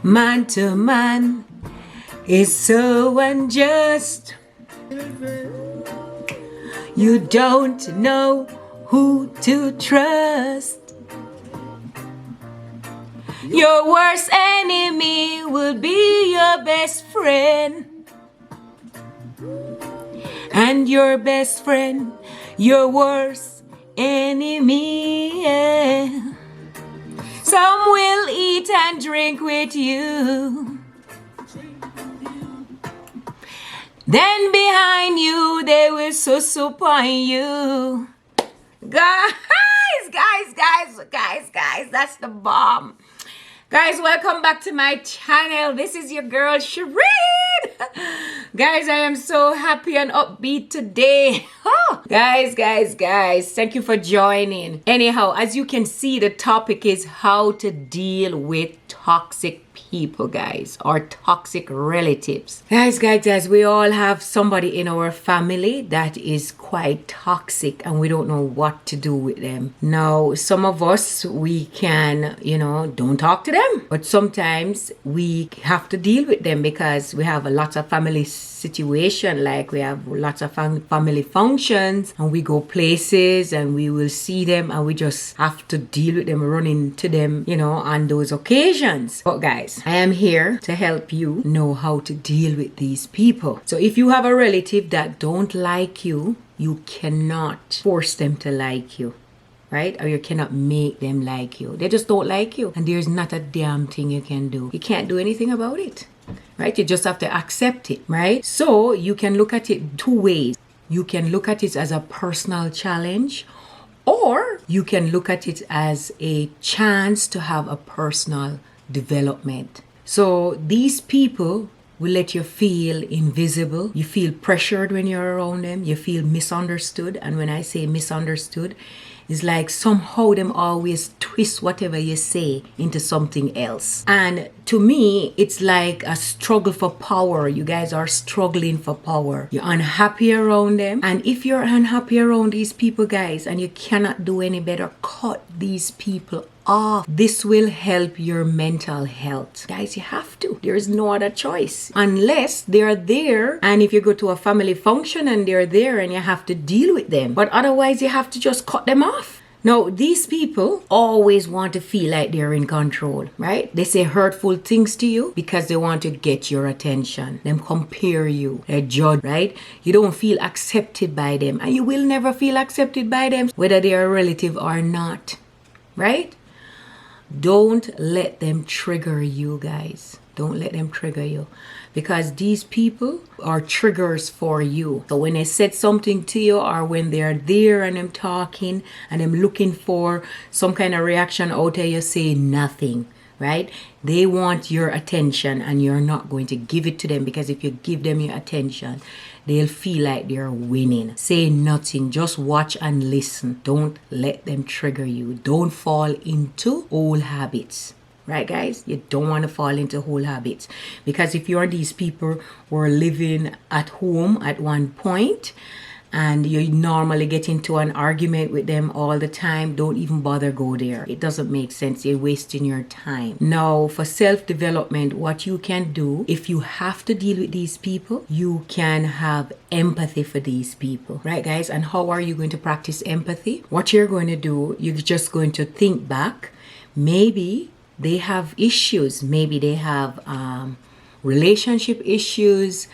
Man to man is so unjust. You don't know who to trust. Your worst enemy will be your best friend. And your best friend, your worst enemy. Yeah. Some will eat and drink with you. Then behind you, they will soup on you. Guys, that's the bomb. Guys, welcome back to my channel. This is your girl, Shereen. Guys, I am so happy and upbeat today. Guys, thank you for joining. Anyhow, as you can see, the topic is how to deal with toxic people, guys, or toxic relatives. Guys, we all have somebody in our family that is quite toxic and we don't know what to do with them. Now, some of us, we can, don't talk to them, but sometimes we have to deal with them because we have a lot of family situation, like we have lots of family functions and we go places and we will see them and we just have to deal with them, run into them, on those occasions. But guys, I am here to help you know how to deal with these people. So if you have a relative that don't like you, you cannot force them to like you, right? Or you cannot make them like you. They just don't like you. And there's not a damn thing you can do. You can't do anything about it, right? You just have to accept it, right? So you can look at it two ways. You can look at it as a personal challenge, or you can look at it as a chance to have a personal development. So these people will let you feel invisible. You feel pressured when you're around them. You feel misunderstood. And when I say misunderstood, it's like somehow them always twist whatever you say into something else. And to me, it's like a struggle for power. You guys are struggling for power. You're unhappy around them. And if you're unhappy around these people, guys, and you cannot do any better, cut these people off. This will help your mental health. Guys, you have to. There is no other choice. Unless they're there, and if you go to a family function and they're there and you have to deal with them. But otherwise, you have to just cut them off. Now, these people always want to feel like they're in control, right? They say hurtful things to you because they want to get your attention. Them compare you, they judge, right? You don't feel accepted by them, and you will never feel accepted by them, whether they are a relative or not, right? Don't let them trigger you, guys. Don't let them trigger you, because these people are triggers for you. So when they said something to you, or when they're there and them talking and them looking for some kind of reaction out of you, say nothing, right? They want your attention and you're not going to give it to them, because if you give them your attention, they'll feel like they're winning. Say nothing. Just watch and listen. Don't let them trigger you. Don't fall into old habits. Right, guys? You don't want to fall into old habits. Because if you're these people who are living at home at one point, and you normally get into an argument with them all the time, don't even bother go there. It doesn't make sense. You're wasting your time. Now, for self-development, what you can do, if you have to deal with these people, you can have empathy for these people. Right, guys? And how are you going to practice empathy? What you're going to do, you're just going to think back. Maybe they have issues. Maybe they have relationship issues.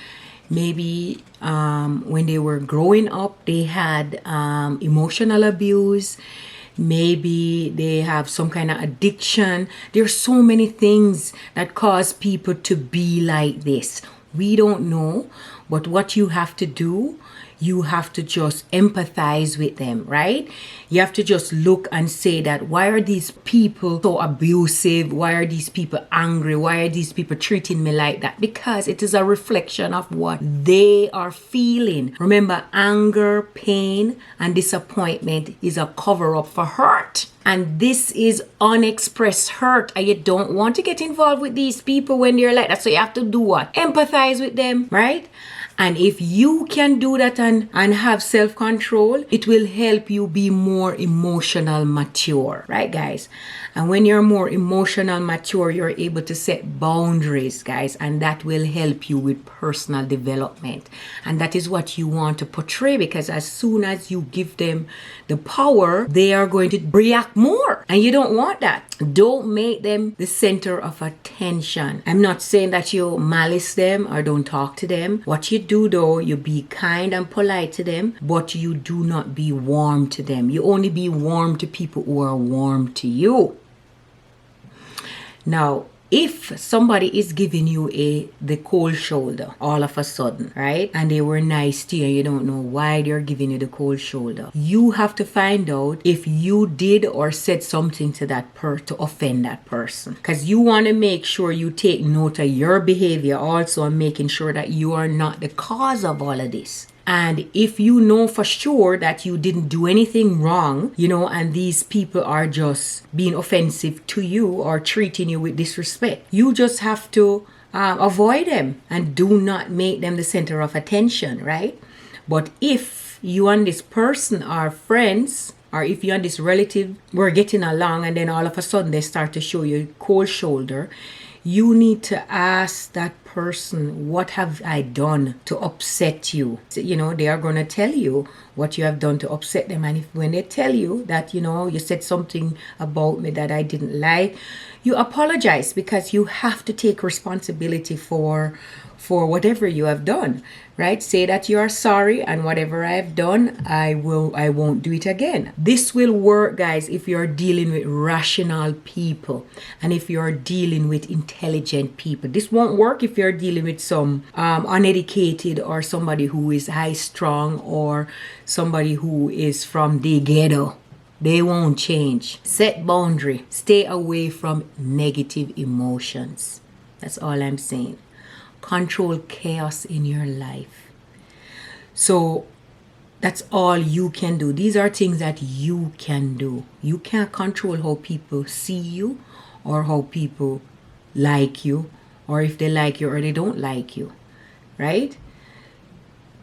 Maybe when they were growing up, they had emotional abuse. Maybe they have some kind of addiction. There's so many things that cause people to be like this. We don't know, but what you have to do, you have to just empathize with them, right? You have to just look and say that, why are these people so abusive? Why are these people angry? Why are these people treating me like that? Because it is a reflection of what they are feeling. Remember, anger, pain, and disappointment is a cover-up for hurt. And this is unexpressed hurt, and you don't want to get involved with these people when they're like that. So you have to do what? Empathize with them, right? And if you can do that and have self-control, it will help you be more emotional mature, right, guys? And when you're more emotional mature, you're able to set boundaries, guys, and that will help you with personal development. And that is what you want to portray, because as soon as you give them the power, they are going to react more. And you don't want that. Don't make them the center of attention. I'm not saying that you malice them or don't talk to them. What you do though, you be kind and polite to them, but you do not be warm to them. You only be warm to people who are warm to you. Now, if somebody is giving you the cold shoulder all of a sudden, right? And they were nice to you and you don't know why they're giving you the cold shoulder. You have to find out if you did or said something to that to offend that person. Because you want to make sure you take note of your behavior also, and making sure that you are not the cause of all of this. And if you know for sure that you didn't do anything wrong, and these people are just being offensive to you or treating you with disrespect, you just have to avoid them and do not make them the center of attention, right? But if you and this person are friends, or if you and this relative were getting along and then all of a sudden they start to show you cold shoulder, you need to ask that person, what have I done to upset you? They are going to tell you what you have done to upset them. And when they tell you that, you said something about me that I didn't like, you apologize, because you have to take responsibility for whatever you have done, right? Say that you are sorry, and whatever I have done, I won't do it again. This will work, guys, if you're dealing with rational people and if you're dealing with intelligent people. This won't work if you're dealing with some uneducated, or somebody who is high strung, or somebody who is from the ghetto. They won't change. Set boundary. Stay away from negative emotions. That's all I'm saying. Control chaos in your life. So that's all you can do. These are things that you can do. You can't control how people see you, or how people like you, or if they like you or they don't like you, right?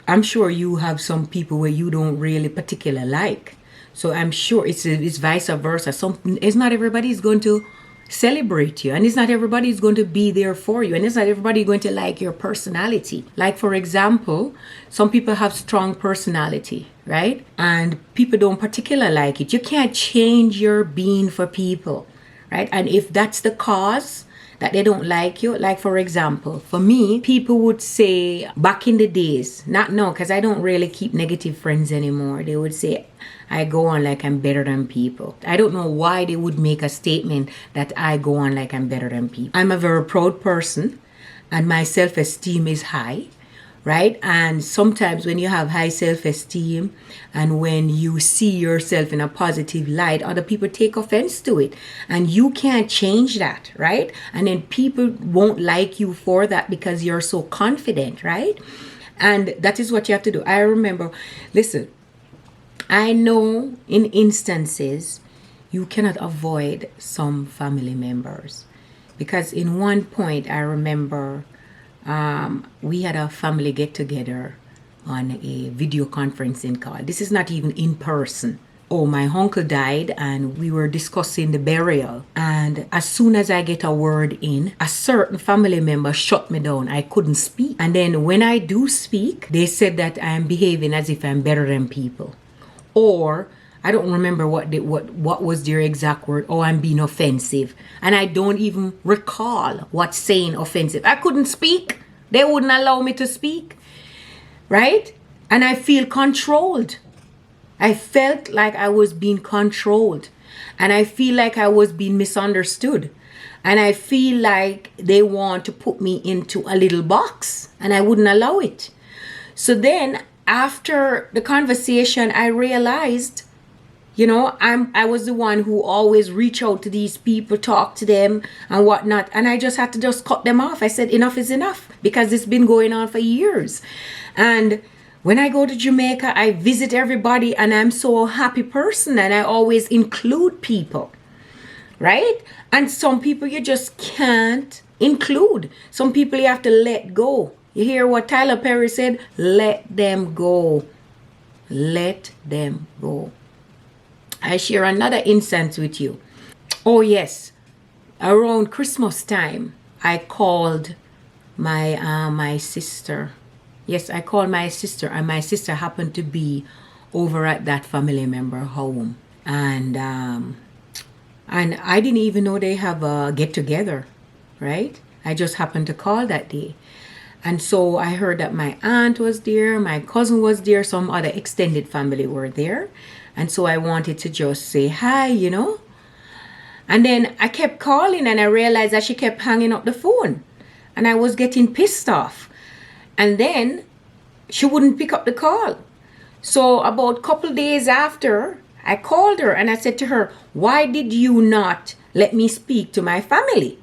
I'm sure you have some people where you don't really particularly like. So I'm sure it's vice versa. It's not everybody is going to celebrate you, and it's not everybody is going to be there for you, and it's not everybody going to like your personality. Like, for example, some people have strong personality, right? And people don't particularly like it. You can't change your being for people, right? And if that's the cause that they don't like you, like, for example, for me, people would say back in the days, not now, because I don't really keep negative friends anymore, they would say I go on like I'm better than people. I don't know why they would make a statement that I go on like I'm better than people. I'm a very proud person, and my self-esteem is high, right? And sometimes when you have high self-esteem and when you see yourself in a positive light, other people take offense to it, and you can't change that, right? And then people won't like you for that because you're so confident, right? And that is what you have to do. I remember, listen, I know in instances you cannot avoid some family members, because in one point I remember we had a family get together on a video conferencing call. This is not even in person. Oh, my uncle died and we were discussing the burial. And as soon as I get a word in, a certain family member shut me down. I couldn't speak. And then when I do speak, they said that I am behaving as if I'm better than people. Or I don't remember what was their exact word. Oh, I'm being offensive. And I don't even recall what saying offensive. I couldn't speak. They wouldn't allow me to speak. Right? And I feel controlled. I felt like I was being controlled. And I feel like I was being misunderstood. And I feel like they want to put me into a little box. And I wouldn't allow it. So then after the conversation, I realized, I was the one who always reach out to these people, talk to them and whatnot. And I just had to cut them off. I said, enough is enough, because it's been going on for years. And when I go to Jamaica, I visit everybody, and I'm so happy person, and I always include people, right? And some people you just can't include. Some people you have to let go. You hear what Tyler Perry said? Let them go. Let them go. I share another instance with you. Oh yes, around Christmas time, I called my sister. Yes, I called my sister, and my sister happened to be over at that family member home, and I didn't even know they have a get together, right? I just happened to call that day. And so I heard that my aunt was there, my cousin was there, some other extended family were there. And so I wanted to just say hi, you know. And then I kept calling and I realized that she kept hanging up the phone. And I was getting pissed off. And then she wouldn't pick up the call. So about a couple days after, I called her and I said to her, why did you not let me speak to my family?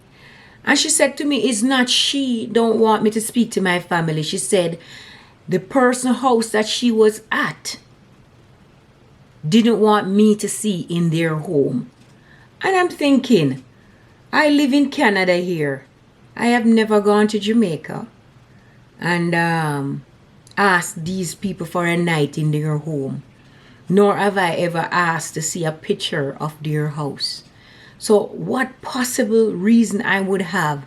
And she said to me, it's not she don't want me to speak to my family. She said the person house that she was at didn't want me to see in their home. And I'm thinking, I live in Canada here. I have never gone to Jamaica and asked these people for a night in their home. Nor have I ever asked to see a picture of their house. So what possible reason I would have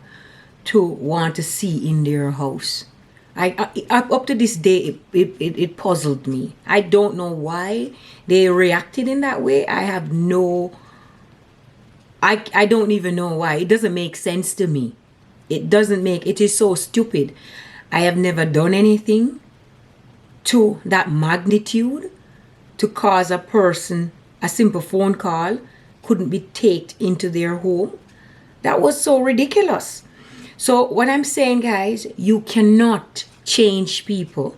to want to see in their house? Up to this day, it puzzled me. I don't know why they reacted in that way. I don't even know why. It doesn't make sense to me. It is so stupid. I have never done anything to that magnitude to cause a person, a simple phone call couldn't be taken into their home. That was so ridiculous. So what I'm saying, guys, you cannot change people.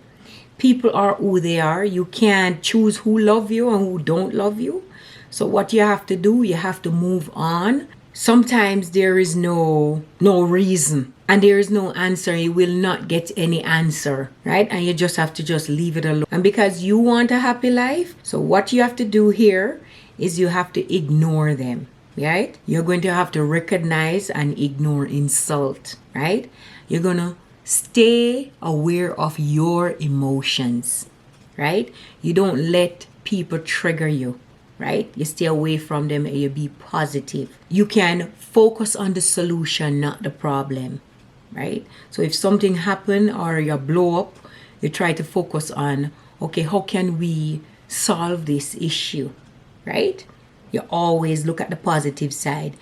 People are who they are. You can't choose who love you and who don't love you. So what you have to do, you have to move on. Sometimes there is no reason and there is no answer. You will not get any answer, right? And you just have to just leave it alone. And because you want a happy life, so what you have to do here is you have to ignore them, right? You're going to have to recognize and ignore insult, right? You're going to stay aware of your emotions, right? You don't let people trigger you. Right? You stay away from them and you be positive. You can focus on the solution, not the problem, right? So if something happen or you blow up, you try to focus on, okay, how can we solve this issue, right? You always look at the positive side,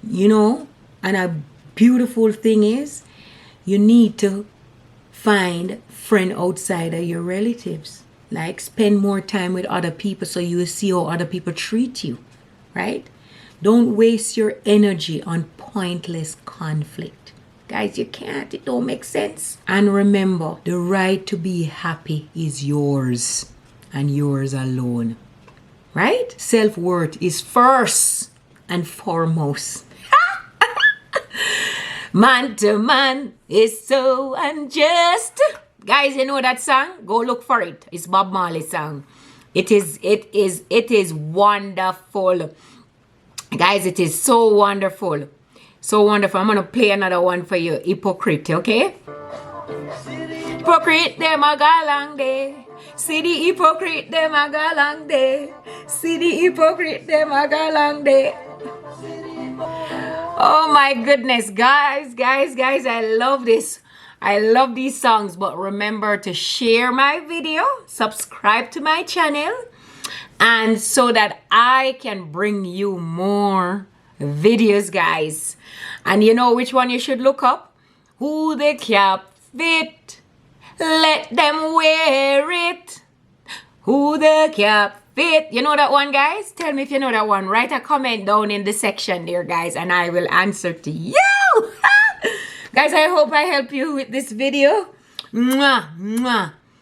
you know. And a beautiful thing is, you need to find friend outside of your relatives. Like, spend more time with other people so you will see how other people treat you, right? Don't waste your energy on pointless conflict. Guys, you can't. It don't make sense. And remember, the right to be happy is yours and yours alone, right? Self-worth is first and foremost. Man to man is so unjust. Guys, you know that song? Go look for it. It's Bob Marley's song. It is wonderful. Guys, it is so wonderful. So wonderful. I'm going to play another one for you. Hypocrite, okay? Hypocrite, them a go long day. See the hypocrite, them a go long day. See the hypocrite, them a go long day. Oh my goodness, guys, I love this. I love these songs, but remember to share my video, subscribe to my channel, and so that I can bring you more videos, guys. And you know which one you should look up? Who the cap fit, let them wear it. Who the cap fit. You know that one, guys? Tell me if you know that one. Write a comment down in the section there, guys, and I will answer to you. Guys, I hope I help you with this video. Mwah, mwah.